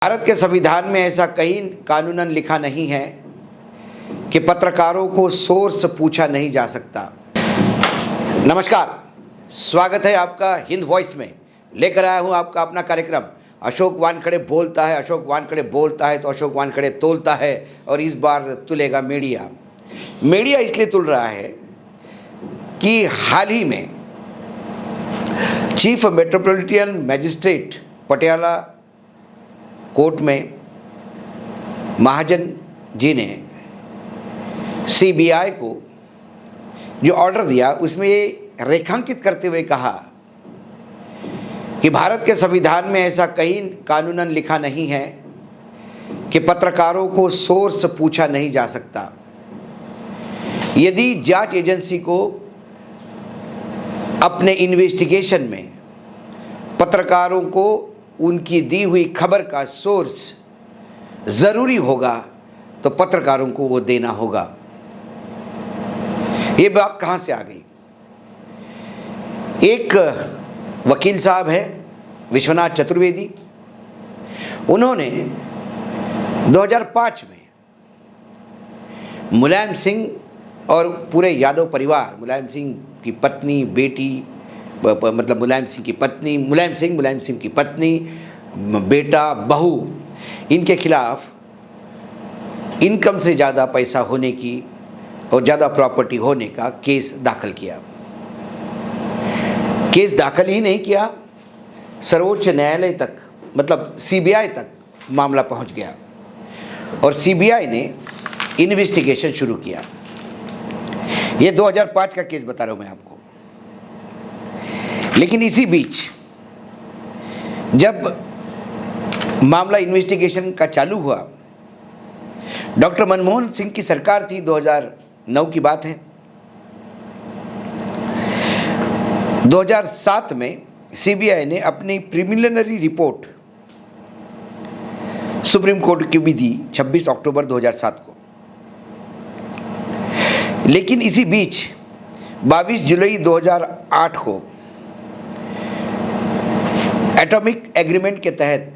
भारत के संविधान में ऐसा कहीं कानूनन लिखा नहीं है कि पत्रकारों को सोर्स पूछा नहीं जा सकता। नमस्कार, स्वागत है आपका हिंद वॉइस में। लेकर आया हूं आपका अपना कार्यक्रम अशोक वानखेड़े बोलता है। अशोक वानखेड़े बोलता है तो अशोक वानखेड़े तोलता है, और इस बार तुलेगा मीडिया। मीडिया इसलिए तुल रहा है कि हाल ही में chief metropolitan magistrate Patiala court में महाजन जी ने सीबीआई को जो ऑर्डर दिया उसमें ये रेखांकित करते हुए कहा कि भारत के संविधान में ऐसा कहीं कानूनन लिखा नहीं है कि पत्रकारों को सोर्स पूछा नहीं जा सकता। यदि जांच एजेंसी को अपने इन्वेस्टिगेशन में पत्रकारों को उनकी दी हुई खबर का सोर्स ज़रूरी होगा तो पत्रकारों को वो देना होगा। ये बात कहाँ से आ गई? एक वकील साहब है विश्वनाथ चतुर्वेदी, उन्होंने 2005 में मुलायम सिंह और पूरे यादव परिवार, मुलायम सिंह की पत्नी, बेटी, मतलब मुलायम सिंह की पत्नी, मुलायम सिंह की पत्नी, बेटा, बहू, इनके खिलाफ इनकम से ज़्यादा पैसा होने की और ज़्यादा प्रॉपर्टी होने का केस दाखिल किया। केस दाखिल ही नहीं किया, सर्वोच्च न्यायालय तक, मतलब सीबीआई तक मामला पहुंच गया और सीबीआई ने इन्वेस्टिगेशन शुरू किया। ये 2005 का केस बता रहा हूं मैं आपको। लेकिन इसी बीच जब मामला इन्वेस्टिगेशन का चालू हुआ, डॉक्टर मनमोहन सिंह की सरकार थी, 2009 की बात है। 2007 में सीबीआई ने अपनी प्रिलिमिनरी रिपोर्ट सुप्रीम कोर्ट की भी दी 26 अक्टूबर 2007 को। लेकिन इसी बीच 22 जुलाई 2008 को एटॉमिक एग्रीमेंट के तहत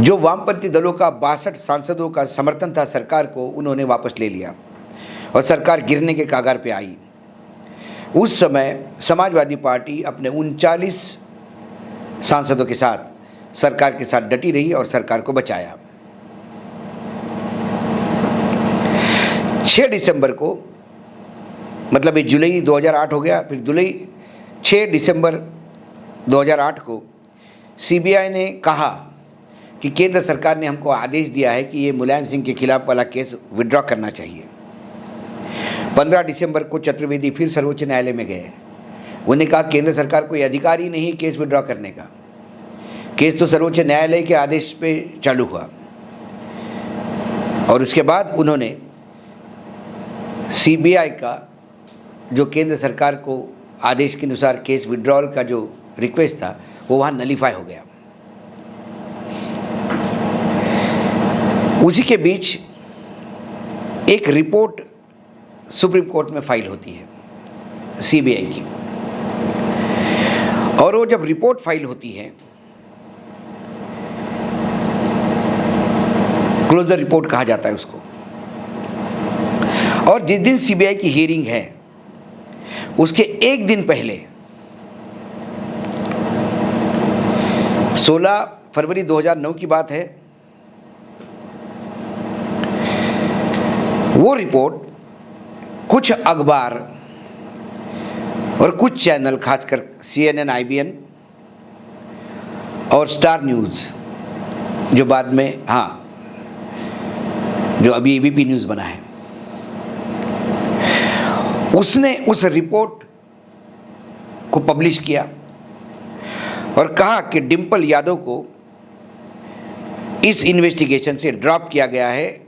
जो वामपंथी दलों का 62 सांसदों का समर्थन था सरकार को, उन्होंने वापस ले लिया और सरकार गिरने के कगार पे आई। उस समय समाजवादी पार्टी अपने 39 सांसदों के साथ सरकार के साथ डटी रही और सरकार को बचाया। 6 दिसंबर को, मतलब ये जुलाई 2008 हो गया, फिर जुलाई 6 दिसंबर 2008 को सीबीआई ने कहा कि केंद्र सरकार ने हमको आदेश दिया है कि ये मुलायम सिंह के खिलाफ वाला केस विड्रॉ करना चाहिए। 15 दिसंबर को चतुर्वेदी फिर सर्वोच्च न्यायालय में गए। उन्होंने कहा केंद्र सरकार को अधिकार ही नहीं केस विड्रॉ करने का। केस तो सर्वोच्च न्यायालय के आदेश पे चालू हुआ और उसके बाद उन्होंने सीबीआई का जो केंद्र सरकार को आदेश के अनुसार केस विड्रॉल का जो रिक्वेस्ट था वो वहाँ नलीफाई हो गया। उसी के बीच एक रिपोर्ट सुप्रीम कोर्ट में फाइल होती है सीबीआई की, और वो जब रिपोर्ट फाइल होती है, क्लोजर रिपोर्ट कहा जाता है उसको, और जिस दिन सीबीआई की हियरिंग है उसके एक दिन पहले 16 फरवरी 2009 की बात है, वो रिपोर्ट कुछ अखबार और कुछ चैनल, खासकर CNN, IBN और स्टार न्यूज़, जो बाद में जो अभी ABP न्यूज़ बना है, उसने उस रिपोर्ट को पब्लिश किया और कहा कि डिम्पल यादव को इस इन्वेस्टिगेशन से ड्रॉप किया गया है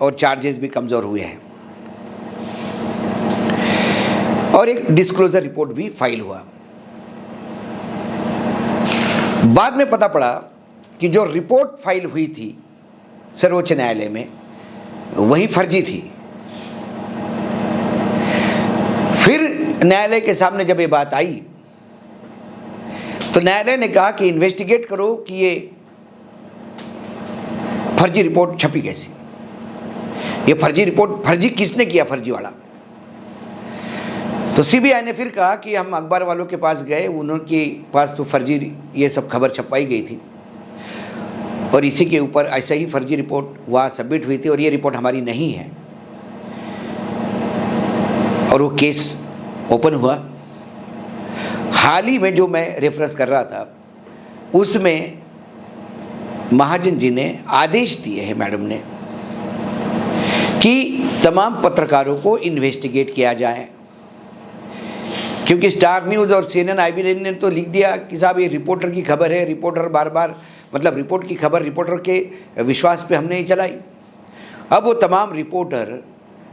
और चार्जेस भी कमज़ोर हुए हैं, और एक डिस्क्लोजर रिपोर्ट भी फाइल हुआ। बाद में पता पड़ा कि जो रिपोर्ट फाइल हुई थी सर्वोच्च न्यायालय में वही फर्जी थी। फिर न्यायालय के सामने जब ये बात आई तो न्यायालय ने कहा कि इन्वेस्टिगेट करो कि ये फर्जी रिपोर्ट छपी कैसी, ये फर्जी रिपोर्ट, फर्जी किसने किया फर्जीवाड़ा। तो सीबीआई ने फिर कहा कि हम अखबार वालों के पास गए, उनके पास तो फर्जी ये सब खबर छपवाई गई थी और इसी के ऊपर ऐसा ही फर्जी रिपोर्ट वहाँ सबमिट हुई थी और ये रिपोर्ट हमारी नहीं है। और वो केस ओपन हुआ। हाल ही में जो मैं रेफरेंस कर रहा था उसमें महाजन जी ने आदेश दिए हैं मैडम ने कि तमाम पत्रकारों को इन्वेस्टिगेट किया जाए, क्योंकि स्टार न्यूज़ और CNN IBN ने तो लिख दिया कि साहब ये रिपोर्टर की खबर है, रिपोर्टर बार बार मतलब रिपोर्ट की खबर रिपोर्टर के विश्वास पे हमने ही चलाई। अब वो तमाम रिपोर्टर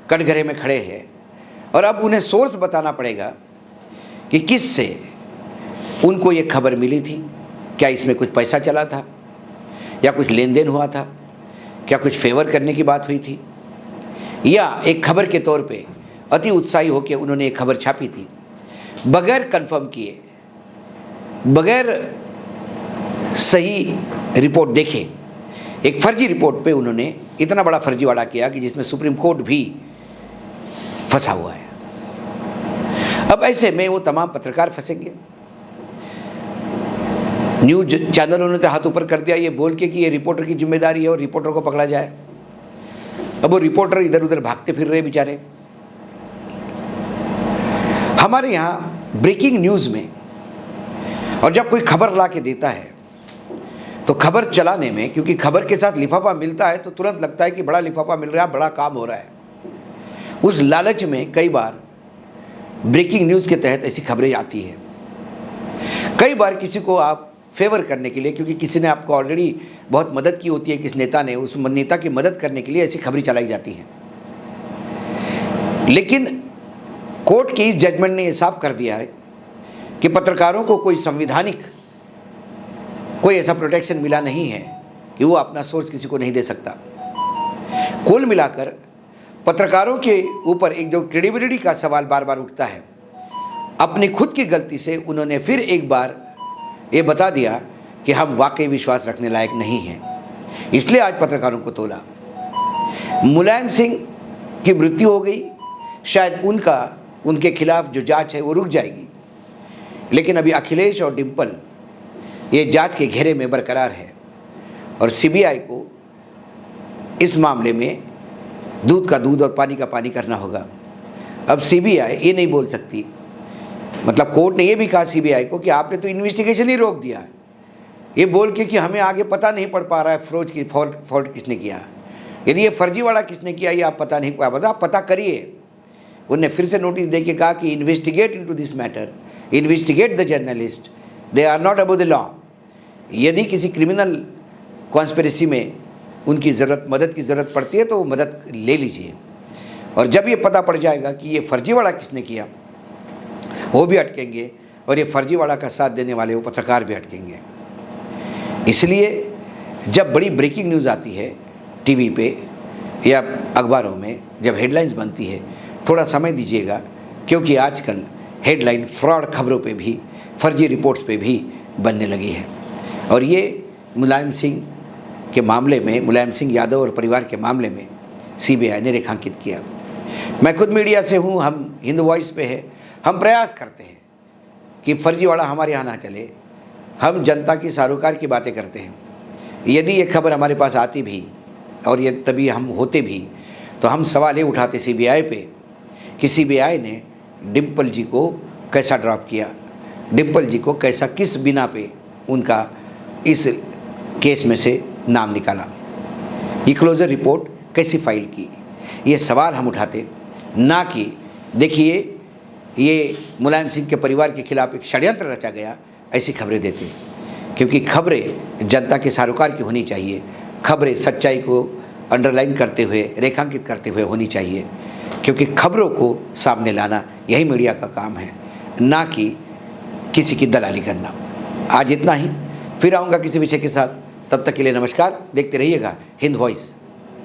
कटघरे में खड़े हैं और अब उन्हें सोर्स बताना पड़ेगा कि किससे उनको ये खबर मिली थी, क्या इसमें कुछ पैसा चला था या कुछ लेन देन हुआ था, क्या कुछ फेवर करने की बात हुई थी, या एक खबर के तौर पे अति उत्साही होकर उन्होंने एक खबर छापी थी बगैर कंफर्म किए, बगैर सही रिपोर्ट देखे, एक फर्जी रिपोर्ट पे उन्होंने इतना बड़ा फर्जीवाड़ा किया कि जिसमें सुप्रीम कोर्ट भी फंसा हुआ है। अब ऐसे में वो तमाम पत्रकार फंसेंगे। न्यूज चैनलों ने तो हाथ ऊपर कर दिया ये बोल के कि ये रिपोर्टर की जिम्मेदारी है और रिपोर्टर को पकड़ा जाए। अब वो रिपोर्टर इधर उधर भागते फिर रहे बेचारे। हमारे यहाँ ब्रेकिंग न्यूज़ में और जब कोई खबर ला के देता है तो खबर चलाने में, क्योंकि खबर के साथ लिफाफा मिलता है तो तुरंत लगता है कि बड़ा लिफाफा मिल रहा है, बड़ा काम हो रहा है। उस लालच में कई बार ब्रेकिंग न्यूज़ के तहत ऐसी खबरें आती हैं। कई बार किसी को आप फेवर करने के लिए, क्योंकि किसी ने आपको ऑलरेडी बहुत मदद की होती है, किस नेता ने, उस नेता की मदद करने के लिए ऐसी खबरें चलाई जाती हैं। लेकिन कोर्ट की इस जजमेंट ने यह साफ कर दिया है कि पत्रकारों को कोई संवैधानिक कोई ऐसा प्रोटेक्शन मिला नहीं है कि वो अपना सोर्स किसी को नहीं दे सकता। कुल मिलाकर पत्रकारों के ऊपर एक जो क्रेडिबिलिटी का सवाल बार बार उठता है, अपनी खुद की गलती से उन्होंने फिर एक बार ये बता दिया कि हम वाकई विश्वास रखने लायक नहीं हैं। इसलिए आज पत्रकारों को तोला। मुलायम सिंह की मृत्यु हो गई, शायद उनके खिलाफ जो जांच है वो रुक जाएगी, लेकिन अभी अखिलेश और डिम्पल ये जांच के घेरे में बरकरार है और सीबीआई को इस मामले में दूध का दूध और पानी का पानी करना होगा। अब सीबीआई ये नहीं बोल सकती, मतलब कोर्ट ने ये भी कहा सीबीआई को कि आपने तो इन्वेस्टिगेशन ही रोक दिया, ये बोल के कि हमें आगे पता नहीं पड़ पा रहा है फौज की फॉल्ट किसने किया, यदि ये फर्जीवाड़ा किसने किया ये आप पता नहीं पा, आप पता करिए। उन्होंने फिर से नोटिस दे के कहा कि investigate into this matter, investigate the journalist, they are not above the law. यदि किसी क्रिमिनल कॉन्स्पिरेसी में उनकी मदद की ज़रूरत पड़ती है तो वो मदद ले लीजिए, और जब ये पता पड़ जाएगा कि ये फर्जीवाड़ा किसने किया वो भी अटकेंगे और ये फर्जीवाड़ा का साथ देने वाले वो पत्रकार भी अटकेंगे। इसलिए जब बड़ी ब्रेकिंग न्यूज़ आती है टीवी पे या अखबारों में, जब हेडलाइंस बनती है, थोड़ा समय दीजिएगा, क्योंकि आजकल हेडलाइन फ्रॉड खबरों पे भी, फर्जी रिपोर्ट्स पे भी बनने लगी है। और ये मुलायम सिंह के मामले में, मुलायम सिंह यादव और परिवार के मामले में सीबीआई ने रेखांकित किया। मैं खुद मीडिया से हूँ, हम हिंद वॉइस पे है, हम प्रयास करते हैं कि फर्जीवाड़ा हमारे यहाँ ना चले। हम जनता की सरोकार की बातें करते हैं। यदि ये खबर हमारे पास आती भी और ये तभी हम होते भी तो हम सवाल ये उठाते सीबीआई पे कि सीबीआई ने डिम्पल जी को कैसा ड्रॉप किया, डिम्पल जी को कैसा, किस बिना पे उनका इस केस में से नाम निकाला, ये क्लोजर रिपोर्ट कैसी फाइल की, ये सवाल हम उठाते, ना कि देखिए ये मुलायम सिंह के परिवार के खिलाफ एक षड्यंत्र रचा गया, ऐसी खबरें देते। क्योंकि खबरें जनता के सरोकार की होनी चाहिए, खबरें सच्चाई को अंडरलाइन करते हुए, रेखांकित करते हुए होनी चाहिए, क्योंकि खबरों को सामने लाना यही मीडिया का काम है, ना कि किसी की दलाली करना। आज इतना ही, फिर आऊँगा किसी विषय के साथ, तब तक के लिए नमस्कार। देखते रहिएगा हिंद वॉइस।